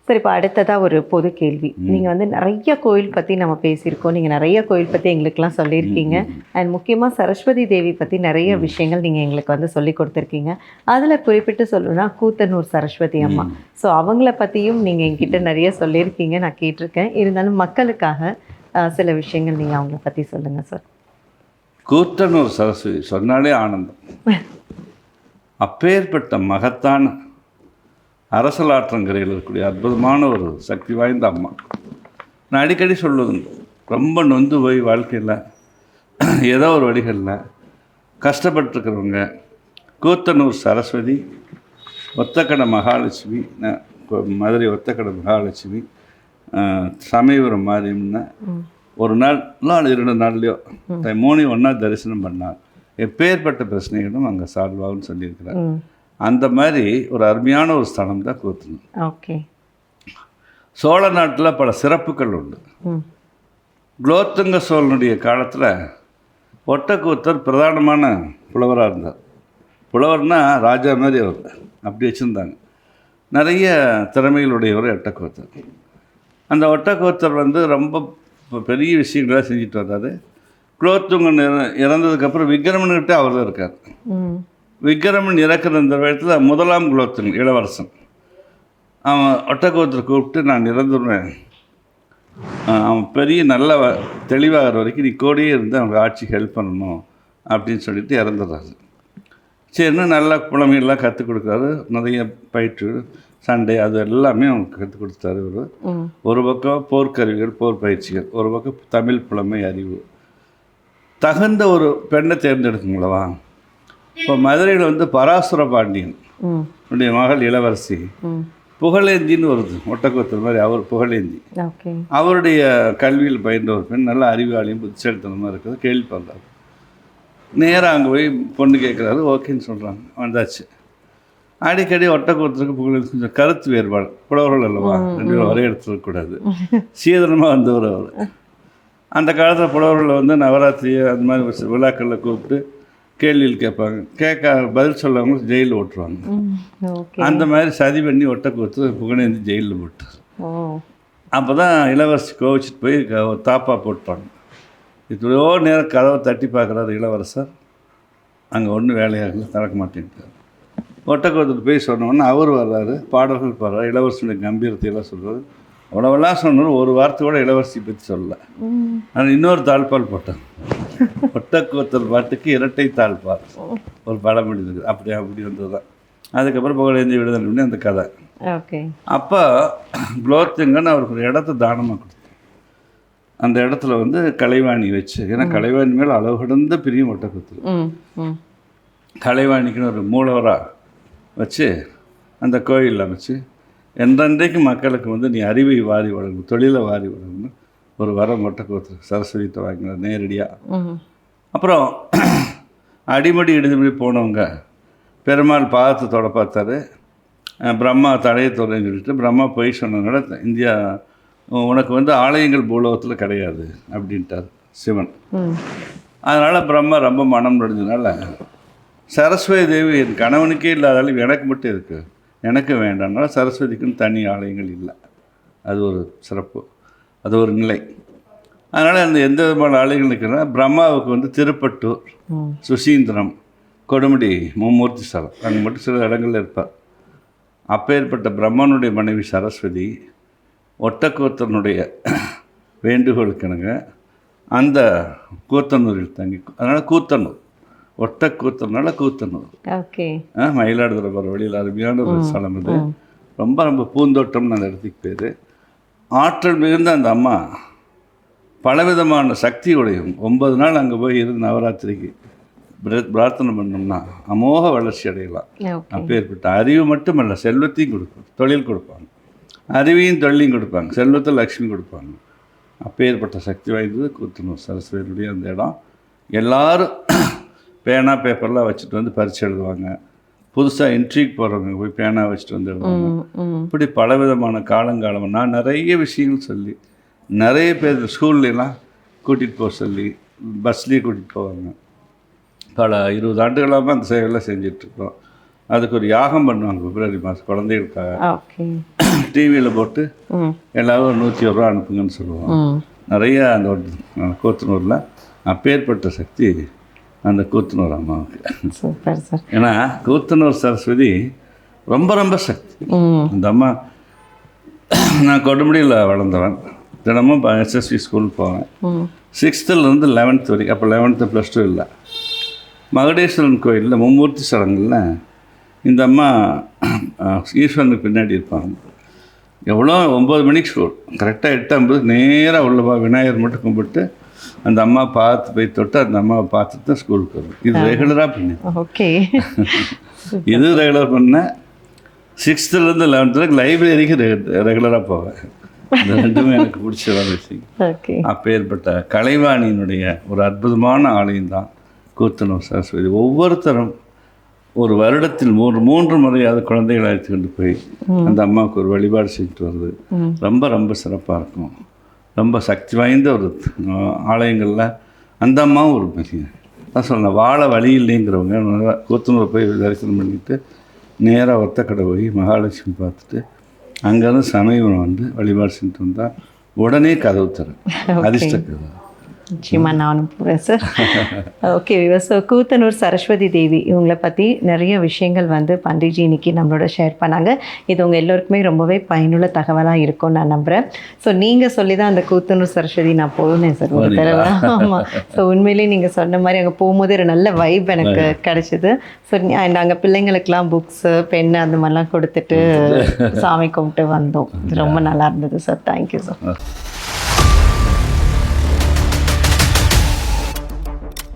சரி, இப்போ அடுத்ததாக ஒரு பொது கேள்வி. நீங்கள் வந்து நிறைய கோயில் பற்றி நம்ம பேசியிருக்கோம். நீங்கள் நிறைய கோயில் பற்றி எங்களுக்கெல்லாம் சொல்லியிருக்கீங்க. அண்ட் முக்கியமாக சரஸ்வதி தேவி பற்றி நிறைய விஷயங்கள் நீங்கள் எங்களுக்கு வந்து சொல்லி கொடுத்துருக்கீங்க. அதில் குறிப்பிட்டு சொல்லணும்னா கூத்தனூர் சரஸ்வதி அம்மா. ஸோ அவங்கள பற்றியும் நீங்கள் என்கிட்ட நிறைய சொல்லியிருக்கீங்க, நான் கேட்டிருக்கேன். இருந்தாலும் மக்களுக்காக சில விஷயங்கள் நீங்கள் அவங்கள பற்றி சொல்லுங்கள் சார். கூத்தனூர் சரஸ்வதி சொன்னாலே ஆனந்தம். அப்பேற்பட்ட மகத்தான அரசலாற்றங்கரையில் இருக்கக்கூடிய அற்புதமான ஒரு சக்தி வாய்ந்த அம்மா. நான் அடிக்கடி சொல்லுதுங்க, ரொம்ப நொந்து போய் வாழ்க்கையில் ஏதோ ஒரு வழிகளில் கஷ்டப்பட்டுருக்கிறவங்க கூத்தனூர் சரஸ்வதி, ஒத்தக்கடை மகாலட்சுமி, மதுரை ஒத்தக்கடை மகாலட்சுமி, சமயபுரம் மாரியம்னா ஒரு நாள் 2 நாள்லையோ 3 ஒன்றா தரிசனம் பண்ணார். எப்பேற்பட்ட பிரச்சனைகளும் அங்கே சால்வ் ஆகும்னு சொல்லியிருக்கிறார். அந்த மாதிரி ஒரு அருமையான ஒரு ஸ்தலம் தான் கூத்தனூர். ஓகே. சோழ நாட்டில் பல சிறப்புகள் உண்டு. குலோத்துங்க சோழனுடைய காலத்தில் ஒட்டக்கூத்தர் பிரதானமான புலவராக இருந்தார். புலவர்னா ராஜா மாதிரி அவர் அப்படி வச்சுருந்தாங்க. நிறைய திறமைகளுடையவர் ஒட்டக்கூத்தர். அந்த ஒட்டக்கூத்தர் வந்து ரொம்ப பெரிய விஷயங்களாக செஞ்சுட்டு வர்றாரு. குலோத்துங்கன் இறந்ததுக்கப்புறம் விக்ரமன்கிட்ட அவர் தான் இருக்கார். விக்ரமன் இறக்குற இந்த இடத்துல முதலாம் குலோத்துங்கன் இளவரசன் அவன் ஒட்டக்கூத்தரை கூப்பிட்டு, நான் இறந்துடுவேன், அவன் பெரிய நல்ல தெளிவாகிற வரைக்கும் நீ கூடயே இருந்து அவங்க ஆட்சிக்கு ஹெல்ப் பண்ணணும் அப்படின்னு சொல்லிட்டு இறந்துடுறாரு. சரின்னு நல்ல புலமையெல்லாம் கற்றுக் கொடுக்குறாரு. நிறைய பயிற்று சண்டை அது எல்லாமே அவங்களுக்கு கற்றுக் கொடுத்தாரு. ஒரு பக்கம் போர்க்கருவிகள், போர் பயிற்சிகள், ஒரு பக்கம் தமிழ் புலமை அறிவு. தகுந்த ஒரு பெண்ணை தேர்ந்தெடுக்குங்களவா. இப்போ மதுரையில் வந்து பராசுர பாண்டியன் உடைய மகள் இளவரசி புகழேந்தின்னு வருது, ஒட்டக்கூத்தர் மாதிரி அவர் புகழேந்தி. அவருடைய கல்வியில் பயின்ற ஒரு பெண், நல்ல அறிவாளியும் புத்திசாலித்தனமாக இருக்கிறது கேள்விப்படுறாரு. நேராக அங்கே போய் பொண்ணு கேட்குறாரு. ஓகேன்னு சொல்கிறாங்க. வந்தாச்சு. அடிக்கடி ஒட்டக்கூத்தருக்கு புகழேந்தி கொஞ்சம் கருத்து வேறுபாடு. புலவர்கள் அல்லவா, 2 பேரும் ஒரே இடத்துல இருக்கக்கூடாது. சீதனமாக வந்தவர் அவர். அந்த காலத்தில் புலவர்களில் வந்து நவராத்திரி அந்த மாதிரி விழாக்களில் கூப்பிட்டு கேள்வியில் கேட்பாங்க. பதில் சொல்லவங்க ஜெயிலில் ஓட்டுருவாங்க. அந்த மாதிரி சதி பண்ணி ஒட்டக்கூத்து புகழேந்தி ஜெயிலில் போட்டார். அப்போ தான் இளவரசி கோவிச்சிட்டு போய் தாப்பா போட்டாங்க. இவ்வளோ நேரம் கதவை தட்டி பார்க்குறாரு இளவரசர். அங்கே ஒன்றும் வேலையாகல, திறக்க மாட்டேன்ட்டார். ஒட்டக்கூத்துட்டு போய் சொன்னோன்னே அவர் வர்றாரு, பாடல்கள் பாடுறாரு, இளவரசியுடைய கம்பீரத்தையெல்லாம் சொல்கிறாரு. அவ்வளோவெல்லாம் சொன்னாலும் ஒரு வார்த்தை கூட இளவரசி பற்றி சொல்லலை. ஆனால் இன்னொரு தாழ்பால் போட்டாங்க. ஒட்டக்கூத்தர் பாட்டுக்கு 2 தாழ்பால் ஒரு படம் எழுதுது. அப்படி வந்தது தான். அதுக்கப்புறம் புகழேந்தி விடுதலை பண்ணி அந்த கதை. அப்போ குலோத்துங்கன்னு அவருக்கு ஒரு இடத்த தானமாக கொடுத்தார். அந்த இடத்துல வந்து கலைவாணி வச்சு, ஏன்னா கலைவாணி மேலே அளவு கடந்த பிரியும் ஒட்டக்கூத்தர். கலைவாணிக்குன்னு ஒரு மூலவராக வச்சு அந்த கோயிலில் அமைச்சு என்றைக்கு மக்களுக்கு வந்து நீ அறிவை வாரி வழங்கும், தொழிலை வாரி வழங்கணும் ஒரு வரம் ஒட்டக்கூத்தர் சரஸ்வதித்தை வாங்கினார் நேரடியாக. அப்புறம் அடிமடி இடிமடி போனவங்க பெருமாள் பாதத்தை தொட பார்த்தாரு. பிரம்மா தடையை தொடன்னு சொல்லிட்டு பிரம்மா போய் சொன்னதுனால இந்தியா உனக்கு வந்து ஆலயங்கள் பூலோகத்தில் கிடையாது அப்படின்ட்டார் சிவன். அதனால் பிரம்மா ரொம்ப மனம் நடிஞ்சதுனால சரஸ்வதி தேவி என் கணவனுக்கே இல்லாதாலும் எனக்கு மட்டும் இருக்குது, எனக்கு வேண்டாம்னால சரஸ்வதிக்குன்னு தனி ஆலயங்கள் இல்லை. அது ஒரு சிறப்பு, அது ஒரு நிலை. அதனால் அந்த எந்த விதமான ஆலயங்கள் இருக்குன்னா பிரம்மாவுக்கு வந்து திருப்பட்டூர், சுசீந்திரம், கொடுமுடி, மும்மூர்த்தி ஸ்தலம் அங்கே மட்டும் சில இடங்களில் இருப்பார். அப்பேற்பட்ட பிரம்மனுடைய மனைவி சரஸ்வதி ஒட்டக்கூத்தனுடைய வேண்டுகோளுக்கணுங்க அந்த கூத்தனூரில் தங்கி, அதனால் கூத்தனூர் ஒட்டக்கூத்தனால கூத்தனூர். மயிலாடுதுறை போகிற வழியில் அருமையான ஒரு ஸ்தலம். இது ரொம்ப ரொம்ப பூந்தோட்டம்னு அந்த இடத்துக்கு பேர். ஆற்றல் மிகுந்த அந்த அம்மா பலவிதமான சக்தி உடையும். 9 நாள் அங்கே போய் இருந்து நவராத்திரிக்கு பிரார்த்தனை பண்ணோம்னா அமோக வளர்ச்சி அடையலாம். அப்பேற்பட்ட அறிவு மட்டுமல்ல, செல்வத்தையும் கொடுப்பாங்க, தொழில் கொடுப்பாங்க, அறிவையும் தொழிலையும் கொடுப்பாங்க, செல்வத்தை லக்ஷ்மி கொடுப்பாங்க. அப்பேற்பட்ட சக்தி வாய்ந்தது கூத்தனூர் சரஸ்வதியுடைய அந்த இடம். எல்லோரும் பேனா பேப்பர்லாம் வச்சுட்டு வந்து பரிட்சை எழுதுவாங்க. புதுசாக இன்ட்ரிக்கு போகிறவங்க போய் பேனா வச்சுட்டு வந்து எழுதுவாங்க. இப்படி பலவிதமான காலங்காலமாக நான் நிறைய விஷயங்கள் சொல்லி நிறைய பேர் ஸ்கூல்லாம் கூட்டிகிட்டு போக சொல்லி பஸ்லேயே கூட்டிகிட்டு போவாங்க. பல 20 ஆண்டுகளாக அந்த சேவையெல்லாம் செஞ்சிட்ருக்கோம். அதுக்கு ஒரு யாகம் பண்ணுவாங்க பிப்ரவரி மாதம் குழந்தைகளுக்காக. டிவியில் போட்டு ம் எல்லாரும் ஒரு 101 ரூபா அனுப்புங்கன்னு சொல்லுவோம். ம் நிறையா அந்த கூத்தனூரில் அப்பேற்பட்ட சக்தி அந்த கூத்தனூர் அம்மாவுக்கு. Super sir. ஏன்னா கூத்தனூர் சரஸ்வதி ரொம்ப ரொம்ப சக்தி. அந்த அம்மா, நான் கொடுமுடியில் வளர்ந்தவன். தினமும் எஸ்எஸ்வி ஸ்கூல் போவேன். 6th-லேருந்து 11th வரைக்கும். அப்போ 11th +2 இல்லை. மகுடேஸ்வரன் கோயிலில் மும்மூர்த்தி சடங்குல இந்த அம்மா ஈஸ்வரனுக்கு பின்னாடி இருப்பாங்க. எவ்வளோ 9 மணிக்கு ஸ்கூல், கரெக்டாக 8:50 நேராக உள்ள விநாயகர் மட்டும் கும்பிட்டு அந்த அம்மா பார்த்து போய் தொட்டு அந்த அம்மாவை பார்த்துட்டு தான் ஸ்கூலுக்கு வரும். இது ரெகுலராக பண்ணி. ஓகே. இது ரெகுலர் பண்ணேன். 6th-லேருந்து 11th வரைக்கும் லைப்ரரிக்கு ரெகுலராக போவேன். இந்த ரெண்டுமே எனக்கு பிடிச்சதான விஷயம். ஓகே. அப்பேற்பட்ட கலைவாணியினுடைய ஒரு அற்புதமான ஆலயம் தான் கூத்தனூர் சரஸ்வதி. ஒவ்வொருத்தரும் ஒரு வருடத்தில் 3 முறையாவது குழந்தைகளை அழைத்து கொண்டு போய் அந்த அம்மாவுக்கு ஒரு வழிபாடு செஞ்சுட்டு வருது. ரொம்ப ரொம்ப சிறப்பாக இருக்கும். ரொம்ப சக்தி வாய்ந்த ஒரு ஆலயங்களில் அந்த அம்மாவும் ஒரு பெரிய தான் சொல்லணும். வாழ வழி இல்லைங்கிறவங்க கூத்தனூர் போய் தரிசனம் பண்ணிவிட்டு நேராக ஒத்தக்கடை போய் மகாலட்சுமி பார்த்துட்டு அங்கேருந்து சமயம் வந்து வழிபாடு செஞ்சுட்டு வந்தால் உடனே கதவு தரும். அதிர்ஷ்ட கதவு. நிச்சயமாக நானும் போகிறேன் sir. Okay. So Koothanur Saraswati Devi இவங்களை பற்றி நிறைய விஷயங்கள் வந்து பண்டிட்ஜி இன்னைக்கு நம்மளோட ஷேர் பண்ணாங்க. இது உங்கள் எல்லோருக்குமே ரொம்பவே பயனுள்ள தகவலாக இருக்கும்னு நான் நம்புகிறேன். ஸோ நீங்கள் சொல்லி தான் அந்த கூத்தனூர் சரஸ்வதி நான் போனேன் சார் ஒரு தடவை. ஆமாம். ஸோ உண்மையிலேயே நீங்கள் சொன்ன மாதிரி அங்கே போகும்போது ஒரு நல்ல வைப் எனக்கு கிடச்சிது. ஸோ நாங்கள் பிள்ளைங்களுக்கெல்லாம் புக்ஸு பென்னு அந்த மாதிரிலாம் கொடுத்துட்டு சாமி கும்பிட்டு வந்தோம். ரொம்ப நல்லா இருந்தது சார். Thank you sir.